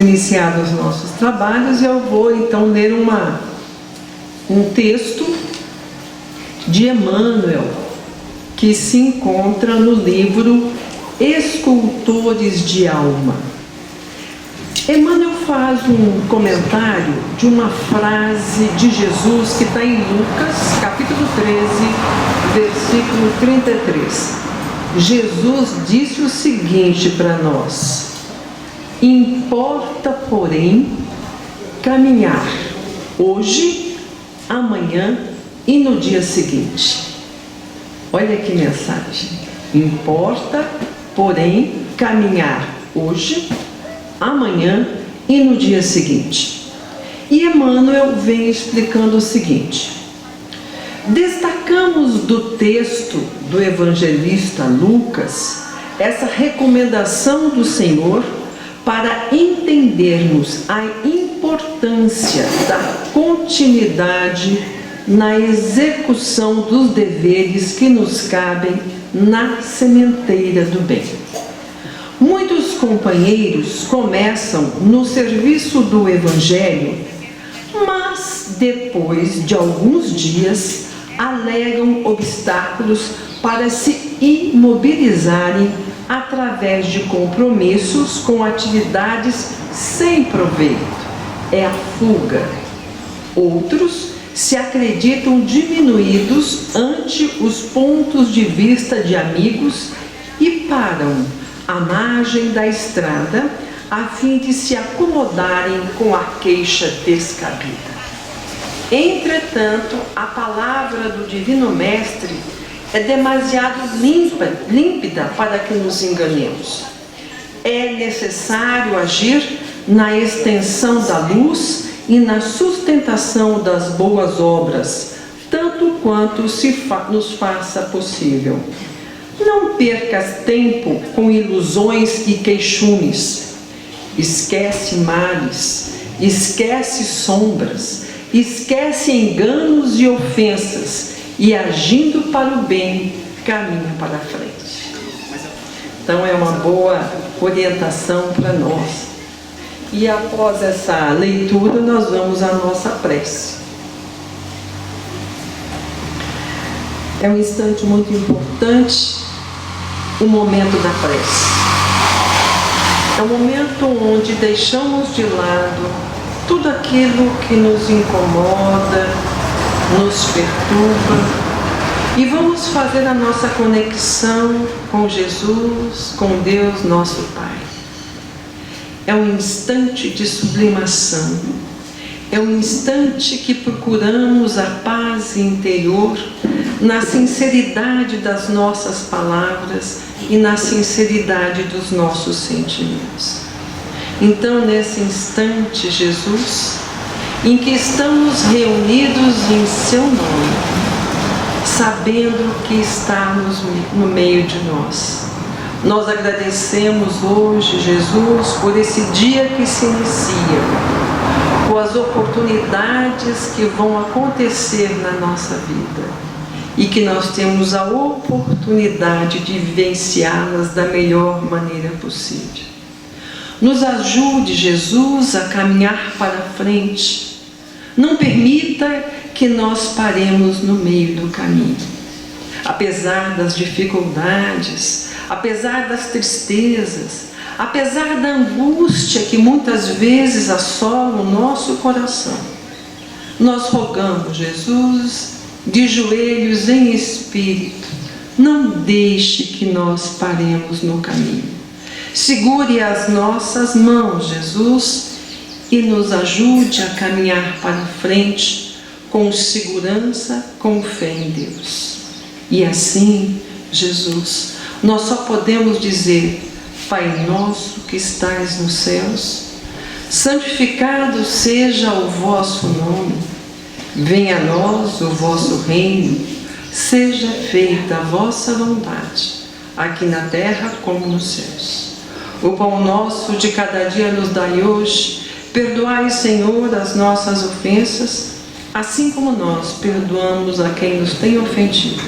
Iniciados os nossos trabalhos, eu vou então ler um texto de Emmanuel, que se encontra no livro Escultores de Alma. Emmanuel faz um comentário de uma frase de Jesus que está em Lucas, capítulo 13, versículo 33. Jesus disse o seguinte para nós: importa, porém, caminhar hoje, amanhã e no dia seguinte. Olha que mensagem. Importa, porém, caminhar hoje, amanhã e no dia seguinte. E Emmanuel vem explicando o seguinte: destacamos do texto do evangelista Lucas essa recomendação do Senhor para entendermos a importância da continuidade na execução dos deveres que nos cabem na sementeira do bem. Muitos companheiros começam no serviço do Evangelho, mas depois de alguns dias alegam obstáculos para se imobilizarem através de compromissos com atividades sem proveito. É a fuga. Outros se acreditam diminuídos ante os pontos de vista de amigos e param à margem da estrada a fim de se acomodarem com a queixa descabida. Entretanto, a palavra do Divino Mestre é demasiado límpida para que nos enganemos. É necessário agir na extensão da luz e na sustentação das boas obras, tanto quanto nos faça possível. Não percas tempo com ilusões e queixumes. Esquece males, esquece sombras, esquece enganos e ofensas, e agindo para o bem, caminha para a frente. Então é uma boa orientação para nós. E após essa leitura, nós vamos à nossa prece. É um instante muito importante, o momento da prece. É um momento onde deixamos de lado tudo aquilo que nos incomoda, nos perturba, e vamos fazer a nossa conexão com Jesus, com Deus nosso Pai. É um instante de sublimação, é um instante que procuramos a paz interior na sinceridade das nossas palavras e na sinceridade dos nossos sentimentos. Então, nesse instante, Jesus, em que estamos reunidos em Seu nome, sabendo que está no meio de nós, nós agradecemos hoje, Jesus, por esse dia que se inicia, por as oportunidades que vão acontecer na nossa vida e que nós temos a oportunidade de vivenciá-las da melhor maneira possível. Nos ajude, Jesus, a caminhar para frente. Não permita que nós paremos no meio do caminho. Apesar das dificuldades, apesar das tristezas, apesar da angústia que muitas vezes assola o nosso coração, nós rogamos, Jesus, de joelhos em espírito, não deixe que nós paremos no caminho. Segure as nossas mãos, Jesus, e nos ajude a caminhar para frente com segurança, com fé em Deus. E assim, Jesus, nós só podemos dizer: Pai nosso que estais nos céus, santificado seja o vosso nome, venha a nós o vosso reino, seja feita a vossa vontade, aqui na terra como nos céus. O pão nosso de cada dia nos dai hoje, perdoai, Senhor, as nossas ofensas, assim como nós perdoamos a quem nos tem ofendido.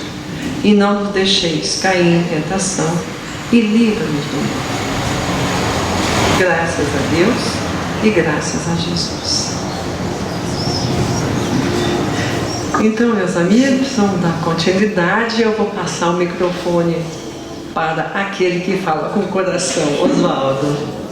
E não nos deixeis cair em tentação, e livra-nos do mal. Graças a Deus, e graças a Jesus. Então, meus amigos, vamos dar continuidade. Eu vou passar o microfone para aquele que fala com o coração, Oswaldo.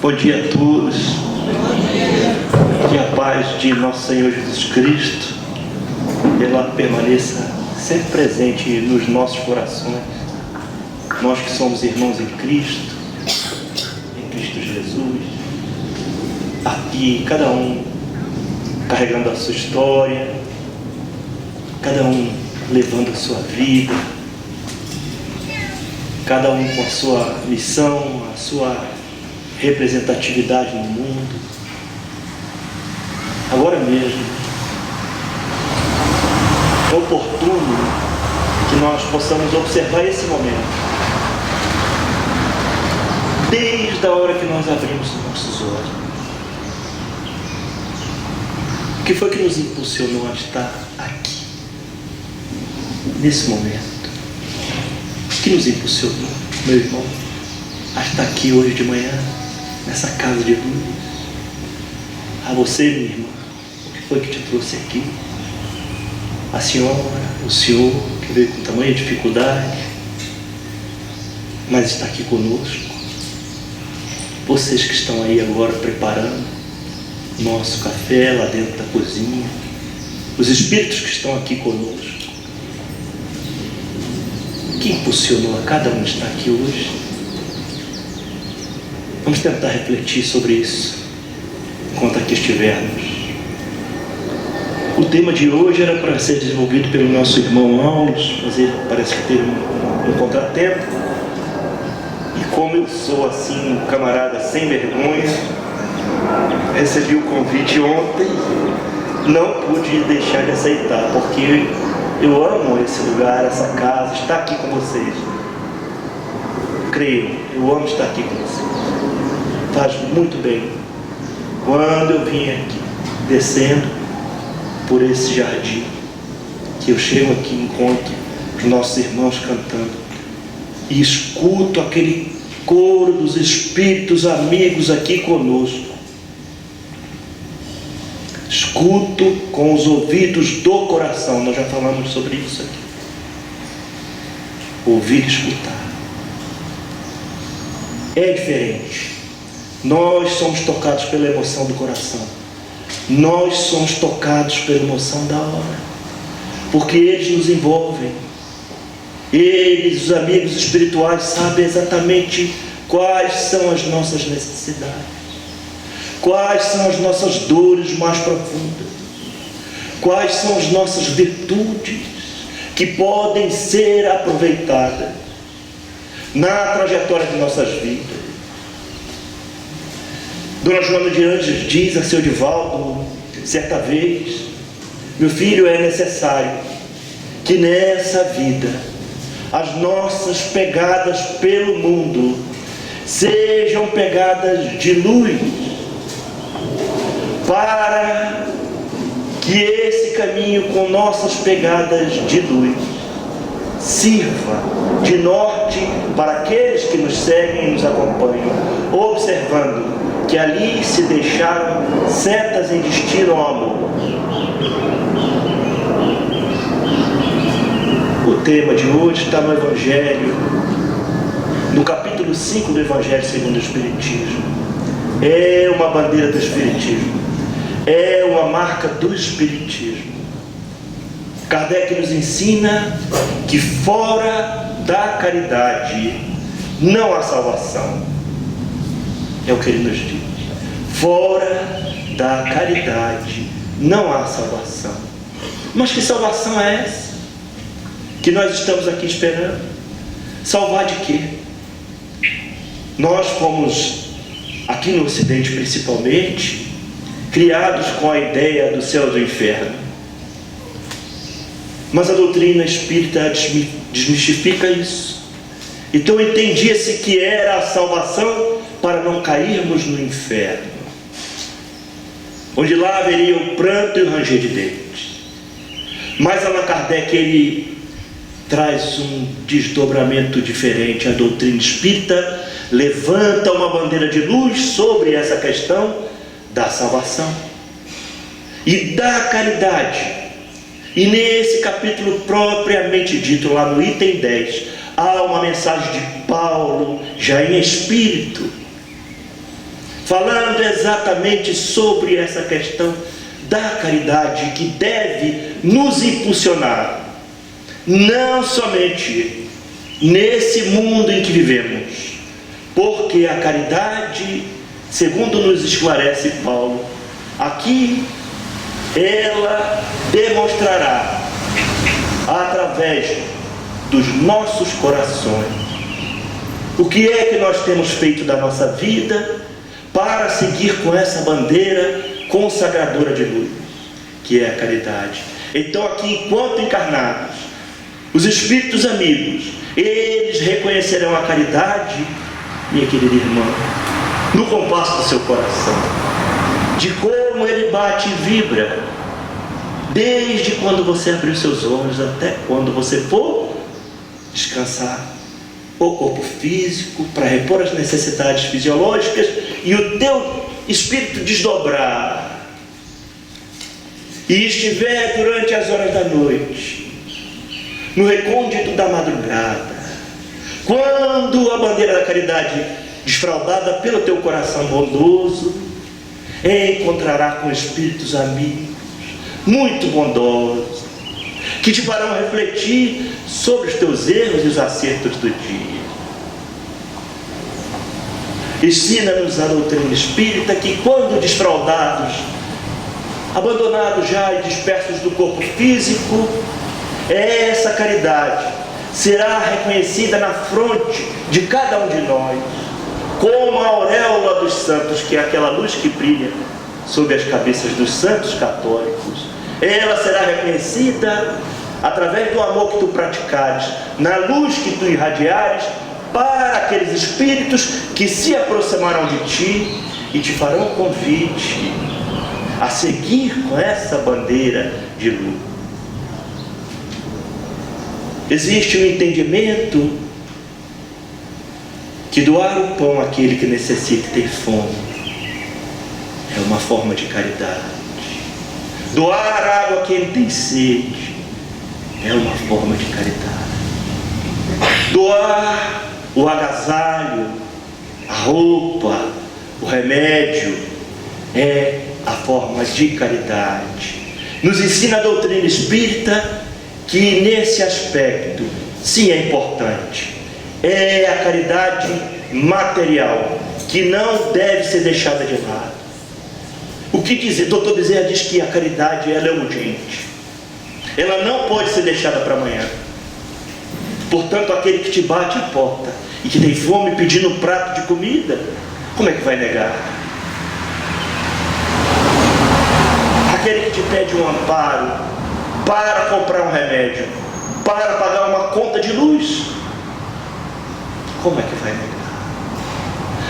Bom dia a todos. Que a paz de nosso Senhor Jesus Cristo ela permaneça sempre presente nos nossos corações. Nós que somos irmãos em Cristo Jesus, aqui cada um carregando a sua história, cada um levando a sua vida, cada um com a sua missão, a sua representatividade no mundo. Agora mesmo é oportuno que nós possamos observar esse momento, desde a hora que nós abrimos nossos olhos. O que foi que nos impulsionou a estar aqui, nesse momento? O que nos impulsionou, meu irmão, a estar aqui hoje de manhã, nessa casa de luz? A você, minha irmã, o que foi que te trouxe aqui? A senhora, o senhor, que veio com tamanha dificuldade, mas está aqui conosco. Vocês que estão aí agora preparando nosso café lá dentro da cozinha, os espíritos que estão aqui conosco, o que impulsionou a cada um estar aqui hoje? Vamos tentar refletir sobre isso enquanto aqui estivermos. O tema de hoje era para ser desenvolvido pelo nosso irmão Aulos, mas ele parece que teve um contratempo. E como eu sou assim, um camarada sem vergonha, recebi o convite ontem, não pude deixar de aceitar, porque eu amo esse lugar, essa casa, estar aqui com vocês. Creio, eu amo estar aqui com vocês. Faz muito bem. Quando eu vim aqui, descendo por esse jardim, que eu chego aqui e encontro os nossos irmãos cantando, e escuto aquele coro dos espíritos amigos aqui conosco. Escuto com os ouvidos do coração. Nós já falamos sobre isso aqui. Ouvir e escutar é diferente. Nós somos tocados pela emoção do coração. Nós somos tocados pela emoção da hora, porque eles nos envolvem. Eles, os amigos espirituais, sabem exatamente quais são as nossas necessidades, quais são as nossas dores mais profundas, quais são as nossas virtudes que podem ser aproveitadas na trajetória de nossas vidas. Dona Joana de Anjos diz a seu Divaldo, certa vez: meu filho, é necessário que nessa vida as nossas pegadas pelo mundo sejam pegadas de luz, para que esse caminho com nossas pegadas de luz sirva de norte para aqueles que nos seguem e nos acompanham, observando que ali se deixaram setas em destino ao amor. O tema de hoje está no Evangelho, no capítulo 5 do Evangelho segundo o Espiritismo. É uma bandeira do Espiritismo, é uma marca do Espiritismo. Kardec nos ensina que fora da caridade não há salvação. É o que ele nos diz. Fora da caridade não há salvação. Mas que salvação é essa que nós estamos aqui esperando? Salvar de quê? Nós fomos, aqui no Ocidente principalmente, criados com a ideia do céu e do inferno. Mas a doutrina espírita desmistifica isso. Então entendia-se que era a salvação para não cairmos no inferno, onde lá haveria o pranto e o ranger de dentes. Mas Allan Kardec, ele traz um desdobramento diferente. A doutrina espírita levanta uma bandeira de luz sobre essa questão da salvação e da caridade. E nesse capítulo propriamente dito, lá no item 10, há uma mensagem de Paulo, já em espírito, falando exatamente sobre essa questão da caridade, que deve nos impulsionar, não somente nesse mundo em que vivemos, porque a caridade, segundo nos esclarece Paulo, aqui ela demonstrará através dos nossos corações o que é que nós temos feito da nossa vida para seguir com essa bandeira consagradora de luz, que é a caridade. Então aqui, enquanto encarnados, os espíritos amigos, eles reconhecerão a caridade, minha querida irmã, no compasso do seu coração, de como ele bate e vibra, desde quando você abriu seus olhos até quando você for descansar o corpo físico para repor as necessidades fisiológicas e o teu espírito desdobrar e estiver durante as horas da noite, no recôndito da madrugada, quando a bandeira da caridade desfraldada pelo teu coração bondoso, encontrará com espíritos amigos muito bondosos, que te farão refletir sobre os teus erros e os acertos do dia. Ensina-nos a doutrina espírita que, quando desfraldados, abandonados já e dispersos do corpo físico, essa caridade será reconhecida na fronte de cada um de nós, como a auréola dos santos, que é aquela luz que brilha sobre as cabeças dos santos católicos. Ela será reconhecida através do amor que tu praticares, na luz que tu irradiares para aqueles espíritos que se aproximarão de ti e te farão convite a seguir com essa bandeira de luz. Existe um entendimento que doar o pão àquele que necessita e tem fome é uma forma de caridade. Doar água a quem tem sede é uma forma de caridade. Doar o agasalho, a roupa, o remédio é a forma de caridade. Nos ensina a doutrina espírita que nesse aspecto, sim, é importante. É a caridade material que não deve ser deixada de lado. O que dizer? Dr. Bezerra diz que a caridade ela é urgente. Ela não pode ser deixada para amanhã. Portanto, aquele que te bate a porta e que tem fome pedindo um prato de comida, como é que vai negar? Aquele que te pede um amparo para comprar um remédio, para pagar uma conta de luz, como é que vai negar?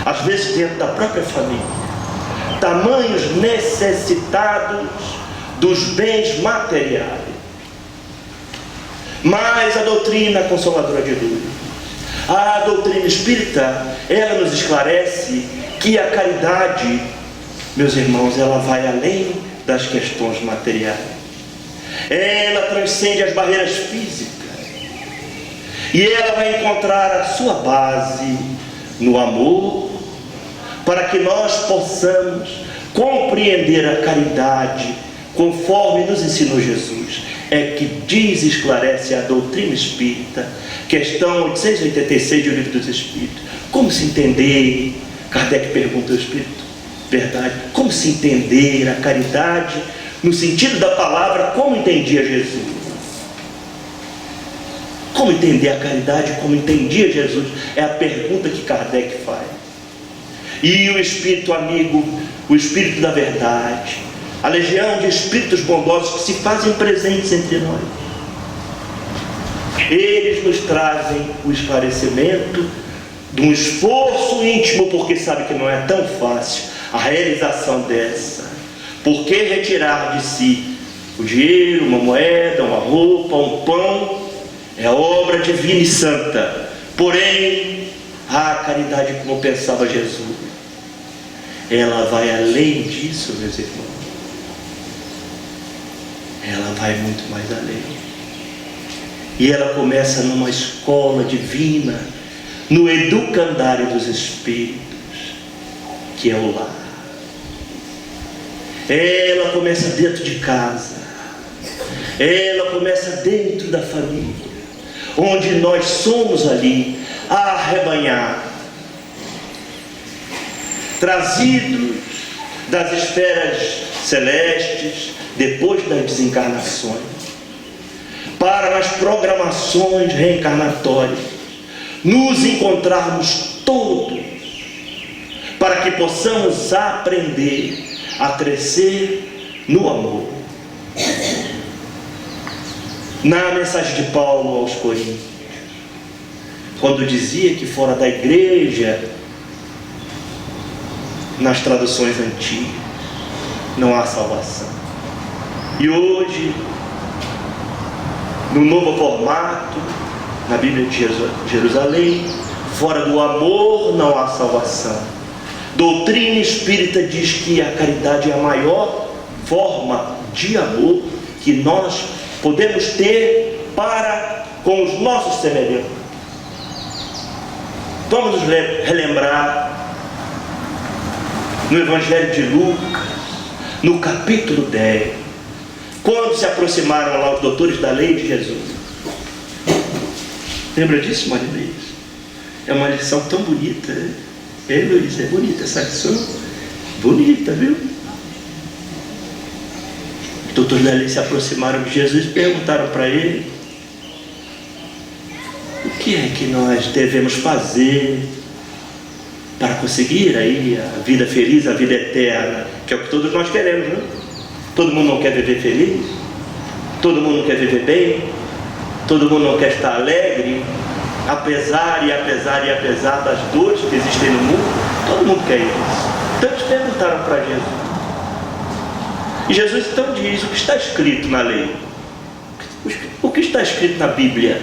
Às vezes dentro da própria família, tamanhos necessitados dos bens materiais. Mas a doutrina consoladora de luz, a doutrina espírita, ela nos esclarece que a caridade, meus irmãos, ela vai além das questões materiais. Ela transcende as barreiras físicas e ela vai encontrar a sua base no amor, para que nós possamos compreender a caridade conforme nos ensinou Jesus. É que diz e esclarece a doutrina espírita, questão 886 do Livro dos Espíritos. Como se entender, Kardec pergunta ao Espírito, verdade, como se entender a caridade no sentido da palavra, como entendia Jesus? Como entender a caridade como entendia Jesus? É a pergunta que Kardec faz. E o Espírito amigo, o Espírito da verdade, a legião de espíritos bondosos que se fazem presentes entre nós, eles nos trazem o esclarecimento de um esforço íntimo, porque sabe que não é tão fácil a realização dessa. Por que retirar de si o dinheiro, uma moeda, uma roupa, um pão? É obra divina e santa. Porém, a caridade, como pensava Jesus, ela vai além disso, meus irmãos. Ela vai muito mais além. E ela começa numa escola divina, no educandário dos Espíritos, que é o lar. Ela começa dentro de casa. Ela começa dentro da família, onde nós somos ali a arrebanhar, trazidos das esferas celestes, depois das desencarnações, para nas programações reencarnatórias, nos encontrarmos todos, para que possamos aprender a crescer no amor. Na mensagem de Paulo aos Coríntios, quando dizia que fora da igreja, nas traduções antigas, não há salvação. E hoje, no novo formato, na Bíblia de Jerusalém, fora do amor não há salvação. Doutrina espírita diz que a caridade é a maior forma de amor que nós podemos ter para com os nossos semelhantes. Vamos nos relembrar no Evangelho de Lucas, no capítulo 10, quando se aproximaram lá os doutores da lei de Jesus. Lembra disso, Maria Luísa? É uma lição tão bonita, né? Luísa, é bonita essa lição. Bonita, viu? Os doutores da lei se aproximaram de Jesus e perguntaram para ele: o que é que nós devemos fazer para conseguir aí a vida feliz, a vida eterna, que é o que todos nós queremos, né? Todo mundo não quer viver feliz, todo mundo não quer viver bem, todo mundo não quer estar alegre, apesar das dores que existem no mundo. Todo mundo quer isso. Então eles perguntaram para Jesus, e Jesus então diz: o que está escrito na lei? O que está escrito na Bíblia?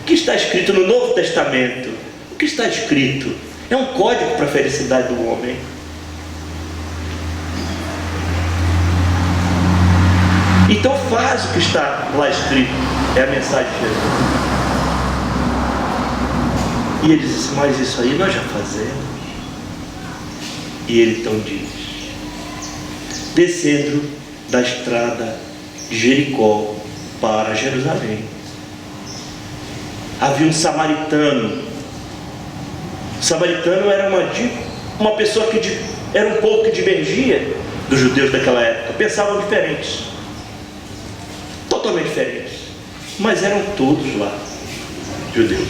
O que está escrito no Novo Testamento? O que está escrito? É um código para a felicidade do homem. Então faz o que está lá escrito. É a mensagem de Jesus. E ele disse: mas isso aí nós já fazemos. E ele então diz: descendo da estrada de Jericó para Jerusalém, havia um samaritano. O samaritano era uma pessoa que era um povo que divergia dos judeus daquela época. Pensavam diferentes, totalmente diferentes, mas eram todos lá judeus.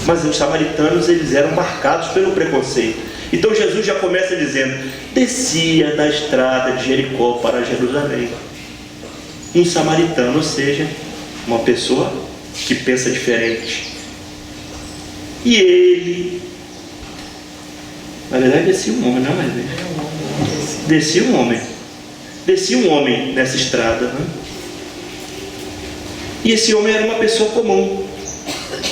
Mas os samaritanos, eles eram marcados pelo preconceito. Então Jesus já começa dizendo: descia da estrada de Jericó para Jerusalém. Um samaritano, ou seja, uma pessoa que pensa diferente. E ele, na verdade, descia um homem, não é? Descia um homem nessa estrada, né? E esse homem era uma pessoa comum.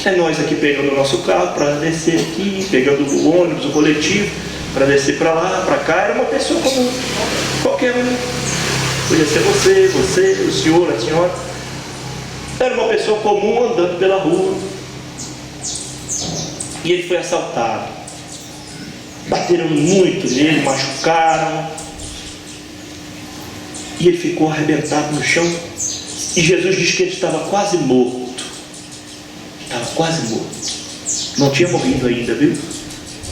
É nós aqui pegando o nosso carro para descer aqui, pegando o ônibus, o coletivo, para descer para lá, para cá. Era uma pessoa comum, qualquer um. Podia ser você, o senhor, a senhora. Era uma pessoa comum andando pela rua. E ele foi assaltado. Bateram muito nele, machucaram. E ele ficou arrebentado no chão. E Jesus diz que ele estava quase morto. Estava quase morto. Não tinha morrido ainda, viu?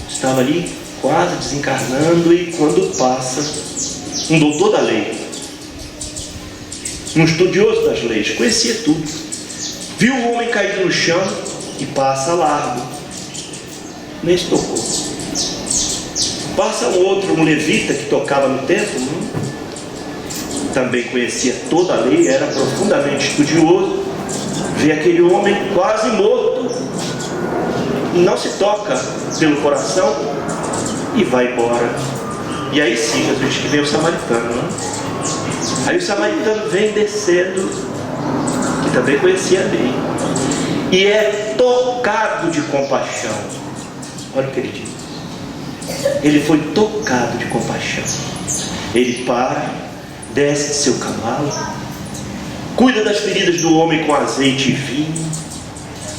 Estava ali quase desencarnando. E quando passa um doutor da lei, um estudioso das leis, conhecia tudo, viu o homem caído no chão e passa largo, nem se tocou. Passa um levita que tocava no templo, também conhecia toda a lei, era profundamente estudioso, vê aquele homem quase morto, não se toca, pelo coração e vai embora. E aí sim, Jesus diz que vem o samaritano, né? Aí o samaritano vem descendo, que também conhecia bem, e é tocado de compaixão. Olha o que ele diz. Ele foi tocado de compaixão. Ele para, desce de seu cavalo, cuida das feridas do homem com azeite e vinho,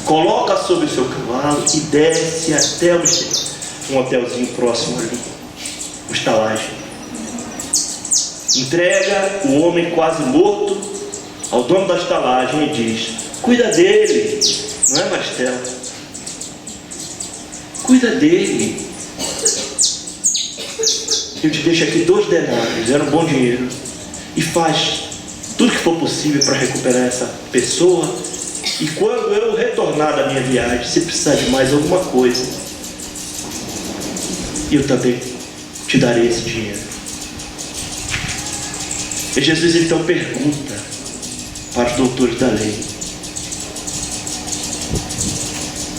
coloca sobre o seu cavalo e desce até um hotelzinho próximo ali, uma estalagem. Entrega o homem quase morto ao dono da estalagem e diz: cuida dele, não é, Maristela? Cuida dele. Eu te deixo aqui 2 denários, era um bom dinheiro, e faz tudo que for possível para recuperar essa pessoa. E quando eu retornar da minha viagem, se precisar de mais alguma coisa, eu também te darei esse dinheiro. E Jesus então pergunta para os doutores da lei: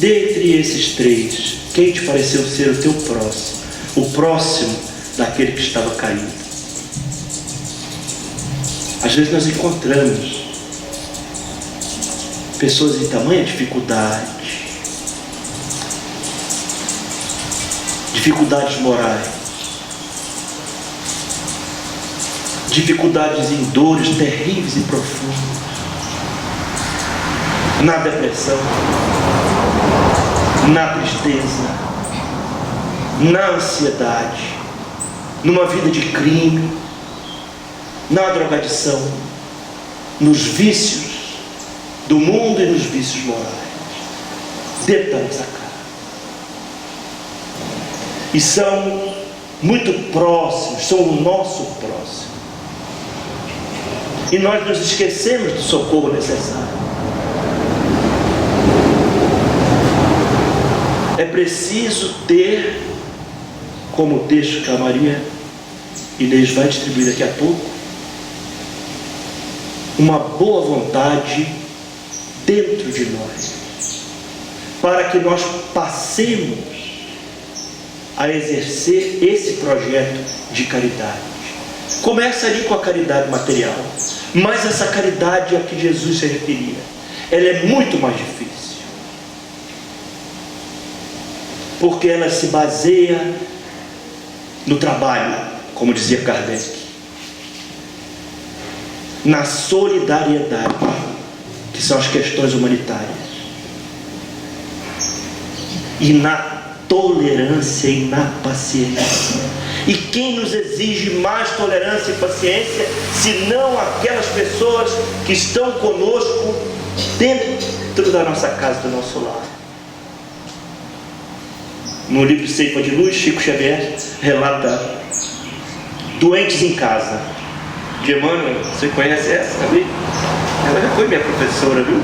dentre esses 3, quem te pareceu ser o teu próximo? O próximo daquele que estava caído. Às vezes nós encontramos pessoas em tamanha dificuldade, dificuldades morais, dificuldades em dores terríveis e profundas, na depressão, na tristeza, na ansiedade, numa vida de crime, na drogadição, nos vícios do mundo e nos vícios morais. Detalhes a cara. E são muito próximos, são o nosso próximo. E nós nos esquecemos do socorro necessário. É preciso ter, como o texto que a Maria Inês vai distribuir daqui a pouco, uma boa vontade dentro de nós, para que nós passemos a exercer esse projeto de caridade. Começa ali com a caridade material, mas essa caridade a que Jesus se referia, ela é muito mais difícil, porque ela se baseia no trabalho, como dizia Kardec, na solidariedade, que são as questões humanitárias, e na tolerância e na paciência. E quem nos exige mais tolerância e paciência, senão aquelas pessoas que estão conosco dentro da nossa casa, do nosso lar? No livro Ceifa de Luz, Chico Xavier relata Doentes em Casa, de Emmanuel. Você conhece essa, sabe? Ela já foi minha professora, viu?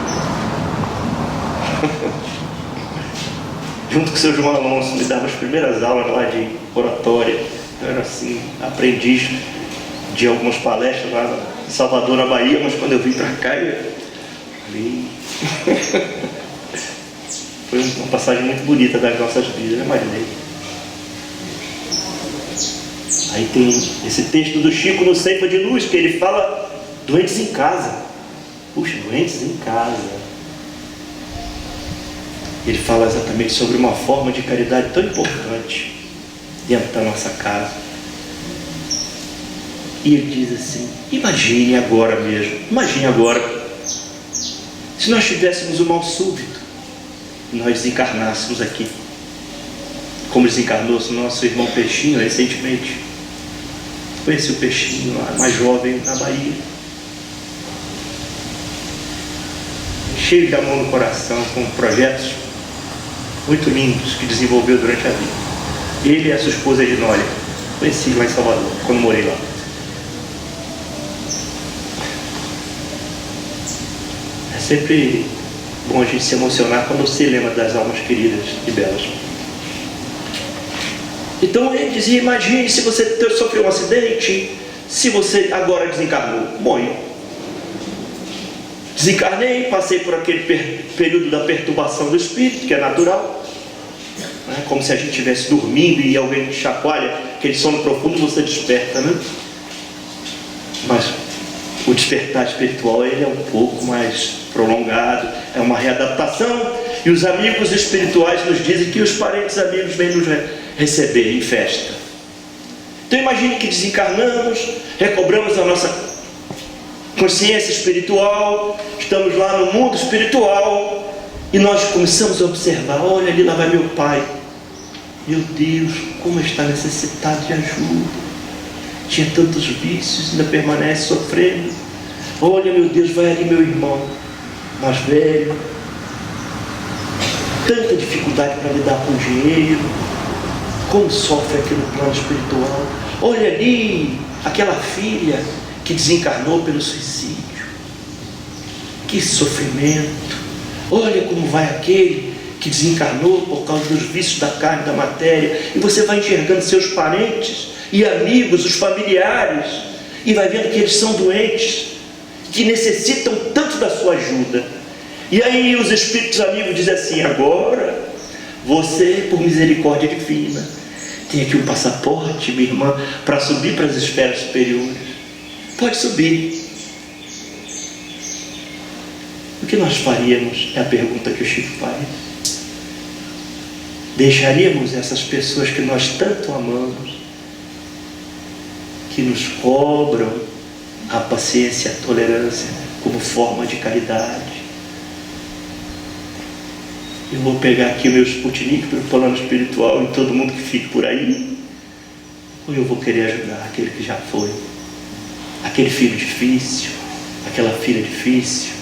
Junto com o seu João Alonso, me dava as primeiras aulas lá de oratória. Eu era assim, aprendiz de algumas palestras lá em Salvador, na Bahia, mas quando eu vim para cá, foi uma passagem muito bonita das nossas vidas, né, Marilei? Aí tem esse texto do Chico no Ceifa de Luz, que ele fala doentes em casa. Puxa, doentes em casa. Ele fala exatamente sobre uma forma de caridade tão importante dentro da nossa casa. E ele diz assim: imagine agora mesmo, imagine agora, se nós tivéssemos um mal súbito e nós desencarnássemos aqui, como desencarnou o nosso irmão Peixinho recentemente. Conheci o Peixinho lá, mais jovem, na Bahia, cheio de amor no coração, com projetos muito lindos que desenvolveu durante a vida. Ele e a sua esposa Edinólia, conheci lá em Salvador, quando morei lá. É sempre bom a gente se emocionar quando se lembra das almas queridas e belas. Então ele dizia: imagine se você sofreu um acidente, se você agora desencarnou. Bom, desencarnei, passei por aquele período da perturbação do espírito, que é natural, né? Como se a gente estivesse dormindo e alguém te chacoalha, aquele sono profundo, você desperta, né? Mas o despertar espiritual, ele é um pouco mais prolongado, é uma readaptação, e os amigos espirituais nos dizem que os parentes amigos vêm nos receber em festa. Então imagine que desencarnamos, recobramos a nossa consciência espiritual, estamos lá no mundo espiritual, e nós começamos a observar, olha ali, lá vai meu pai, meu Deus, como está necessitado de ajuda, tinha tantos vícios, ainda permanece sofrendo. Olha, meu Deus, vai ali meu irmão mais velho, tanta dificuldade para lidar com o dinheiro, como sofre aqui no plano espiritual. Olha ali aquela filha que desencarnou pelo suicídio, que sofrimento. Olha como vai aquele que desencarnou por causa dos vícios da carne e da matéria. E você vai enxergando seus parentes e amigos, os familiares, e vai vendo que eles são doentes, que necessitam tanto da sua ajuda. E aí os espíritos amigos dizem assim: agora você, por misericórdia divina, tem aqui um passaporte, minha irmã, para subir para as esferas superiores. Pode subir. O que nós faríamos? É a pergunta que o Chico faz. Deixaríamos essas pessoas que nós tanto amamos, que nos cobram a paciência, a tolerância como forma de caridade? Eu vou pegar aqui o meu Sputnik para o plano espiritual e todo mundo que fique por aí? Ou eu vou querer ajudar aquele que já foi? Aquele filho difícil, aquela filha difícil,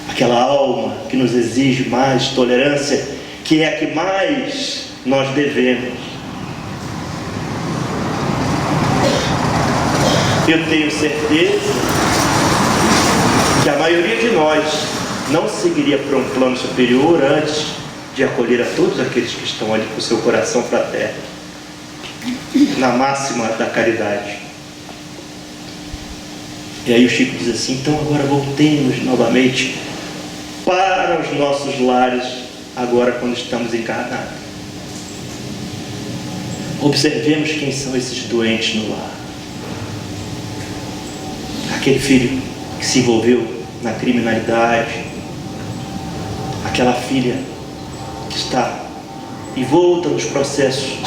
aquela alma que nos exige mais tolerância, que é a que mais nós devemos. Eu tenho certeza que a maioria de nós não seguiria para um plano superior antes de acolher a todos aqueles que estão ali com o seu coração fraterno, na máxima da caridade. E aí o Chico diz assim: então agora voltemos novamente para os nossos lares, agora quando estamos encarnados. Observemos quem são esses doentes no lar. Aquele filho que se envolveu na criminalidade, aquela filha que está envolta nos processos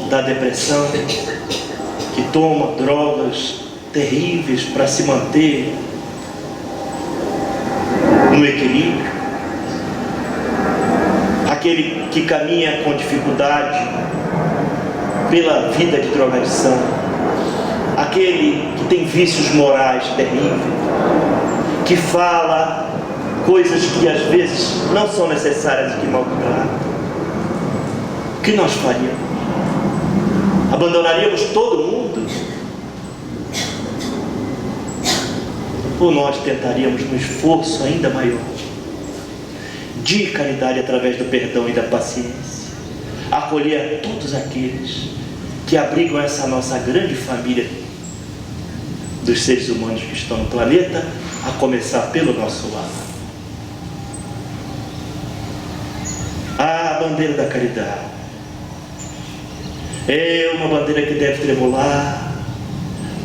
da depressão, que toma drogas terríveis para se manter no equilíbrio, aquele que caminha com dificuldade pela vida de drogadição, aquele que tem vícios morais terríveis, que fala coisas que às vezes não são necessárias e que maltratam. O que nós faríamos? Abandonaríamos todo mundo? Ou nós tentaríamos um esforço ainda maior de caridade através do perdão e da paciência, acolher a todos aqueles que abrigam essa nossa grande família dos seres humanos que estão no planeta, a começar pelo nosso lar. A bandeira da caridade é uma bandeira que deve tremular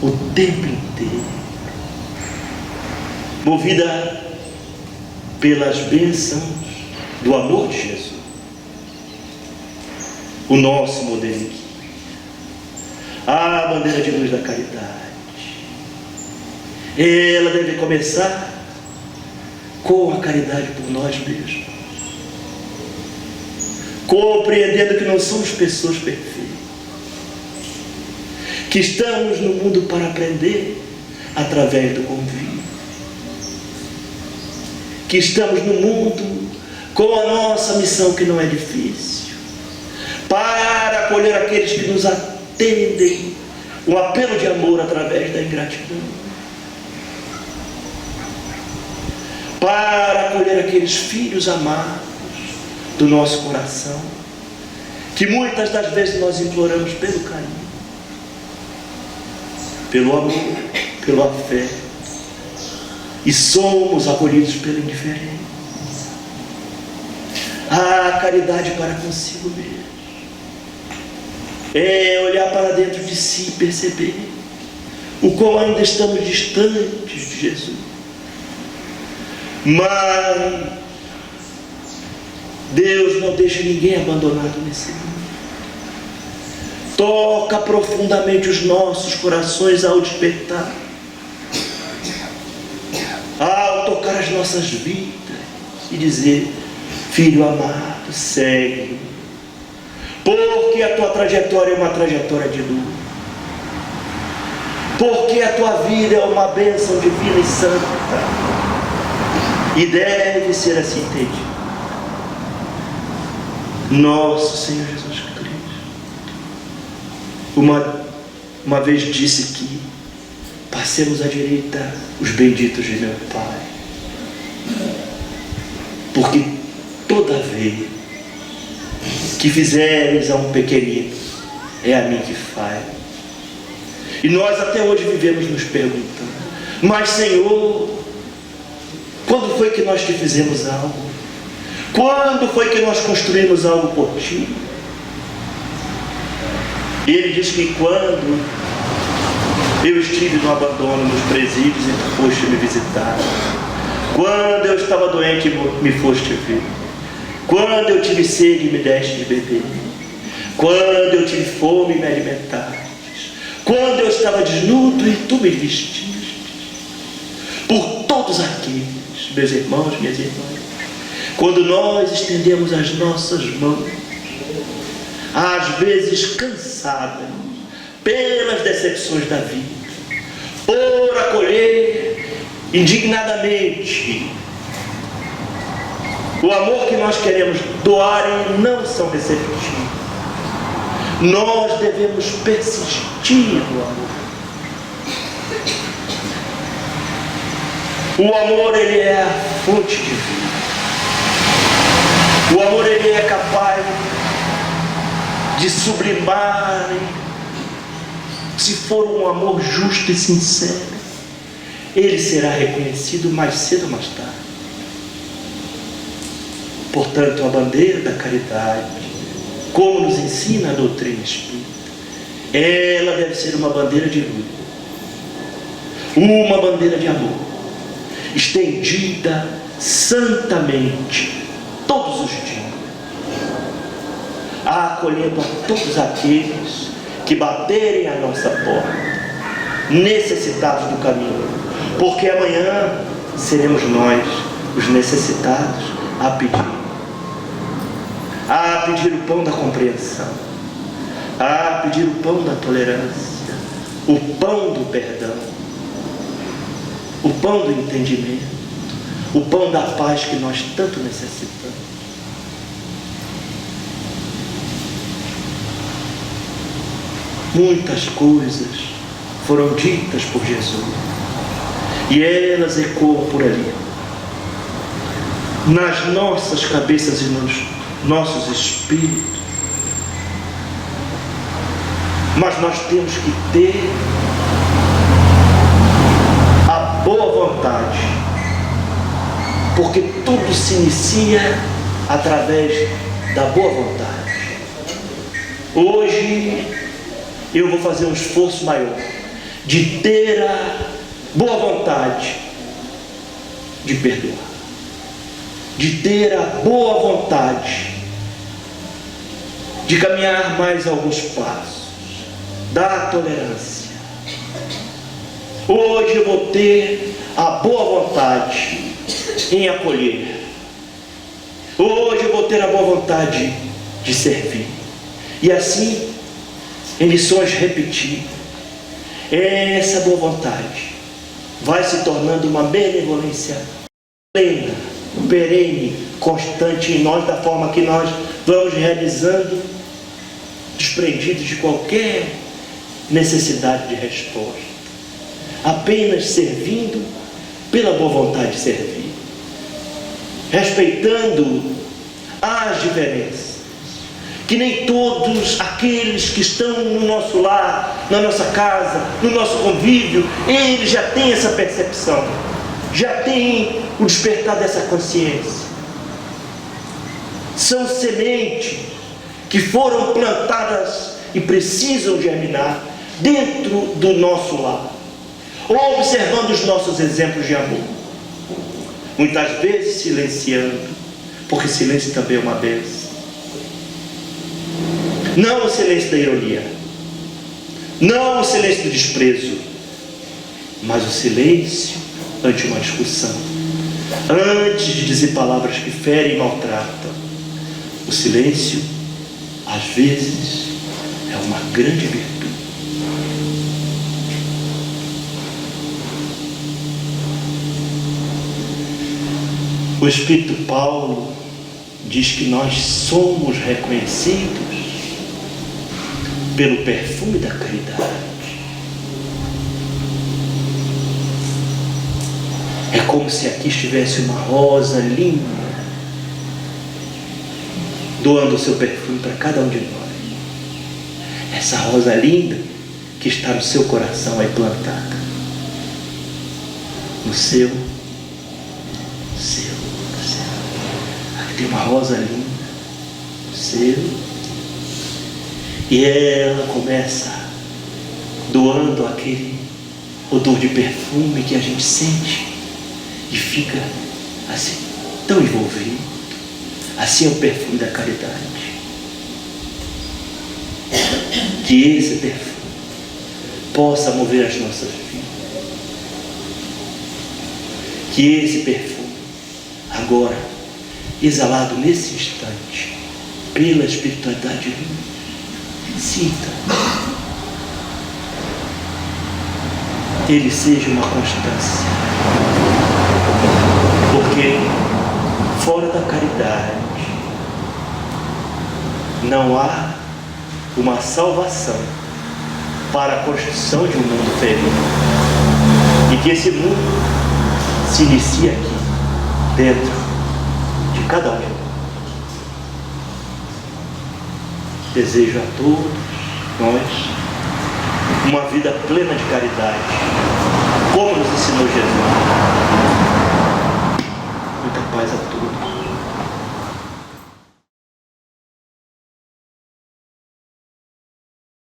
o tempo inteiro, movida pelas bênçãos do amor de Jesus, o nosso modelo aqui. A bandeira de luz da caridade, ela deve começar com a caridade por nós mesmos, compreendendo que não somos pessoas perfeitas, que estamos no mundo para aprender através do convívio, que estamos no mundo com a nossa missão, que não é difícil, para acolher aqueles que nos atendem, um apelo de amor através da ingratidão, para acolher aqueles filhos amados do nosso coração, que muitas das vezes nós imploramos pelo carinho, pelo amor, pelo afeto, e somos acolhidos pela indiferença. A caridade para consigo mesmo, É olhar para dentro de si e perceber o quão ainda estamos distantes de Jesus. Mas Deus não deixa ninguém abandonado nesse mundo. Toca profundamente os nossos corações ao despertar, ao tocar as nossas vidas e dizer: filho amado, segue, porque a tua trajetória é uma trajetória de luz, porque a tua vida é uma bênção divina e santa, e deve ser assim entendida. Nosso Senhor Jesus Cristo uma vez disse que passemos à direita os benditos de meu Pai, porque toda vez que fizeres a um pequenino, é a mim que faz. E nós até hoje vivemos nos perguntando: mas Senhor, quando foi que nós te fizemos algo? Quando foi que nós construímos algo por ti? E ele diz que quando eu estive no abandono, nos presídios, e tu foste me visitar. Quando eu estava doente, me foste ver. Quando eu tive sede, me deste de beber. Quando eu tive fome, me alimentaste. Quando eu estava desnudo, e tu me vestiste. Por todos aqueles, meus irmãos, minhas irmãs, quando nós estendemos as nossas mãos, às vezes cansadas pelas decepções da vida, por acolher indignadamente o amor que nós queremos doar e não são receptivos, nós devemos persistir no amor. O amor, ele é a fonte de vida. O amor, ele é capaz de sublimar, se for um amor justo e sincero, ele será reconhecido mais cedo ou mais tarde. Portanto, a bandeira da caridade, como nos ensina a doutrina espírita, ela deve ser uma bandeira de luz, uma bandeira de amor, estendida santamente todos os dias, acolhendo a todos aqueles que baterem a nossa porta, necessitados do caminho, porque amanhã seremos nós os necessitados a pedir o pão da compreensão, a pedir o pão da tolerância, o pão do perdão, o pão do entendimento, o pão da paz que nós tanto necessitamos. Muitas coisas foram ditas por Jesus e elas ecoam por ali, nas nossas cabeças e nos nossos espíritos. Mas nós temos que ter a boa vontade, porque tudo se inicia através da boa vontade. Hoje eu vou fazer um esforço maior de ter a boa vontade de perdoar, de ter a boa vontade de caminhar mais alguns passos da tolerância. Hoje eu vou ter a boa vontade em acolher. Hoje eu vou ter a boa vontade de servir. E assim, em lições repetidas, essa boa vontade vai se tornando uma benevolência plena, perene, constante em nós, da forma que nós vamos realizando, desprendidos de qualquer necessidade de resposta, apenas servindo pela boa vontade de servir, respeitando as diferenças, que nem todos aqueles que estão no nosso lar, na nossa casa, no nosso convívio, eles já têm essa percepção, já têm o despertar dessa consciência. São sementes que foram plantadas e precisam germinar dentro do nosso lar, ou observando os nossos exemplos de amor. Muitas vezes silenciando, porque silêncio também é uma bênção. Não o silêncio da ironia, não o silêncio do desprezo, mas o silêncio ante uma discussão, antes de dizer palavras que ferem e maltratam. O silêncio, às vezes, é uma grande virtude. O Espírito Paulo diz que nós somos reconhecidos pelo perfume da caridade. É como se aqui estivesse uma rosa linda, doando o seu perfume para cada um de nós. Essa rosa linda que está no seu coração aí plantada, no seu. Aqui tem uma rosa linda, no seu. E ela começa doando aquele odor de perfume que a gente sente e fica assim, tão envolvido. Assim é o perfume da caridade. Que esse perfume possa mover as nossas vidas. Que esse perfume, agora, exalado nesse instante, pela espiritualidade divina, sinta, ele seja uma constância. Porque fora da caridade não há uma salvação para a construção de um mundo feliz. E que esse mundo se inicia aqui, dentro de cada um de nós. Desejo a todos nós uma vida plena de caridade, como nos ensinou Jesus.